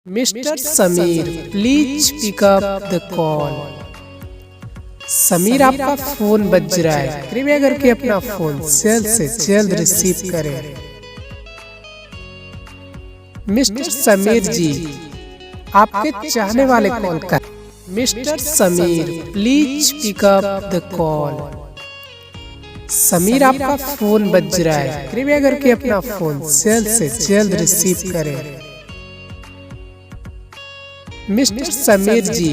Mister Sameer please pick up the call. Sameer आपका phone बज रहा है, कृपया करके अपना फोन जल्द से जल्द रिसीव करें। मिस्टर समीर जी, आपके चाहने वाले कॉल कर। Mister Sameer please pick up the call. Sameer आपका फोन बज रहा है, कृपया करके अपना फोन जल्द से जल्द रिसीव करें। मिस्टर समीर जी,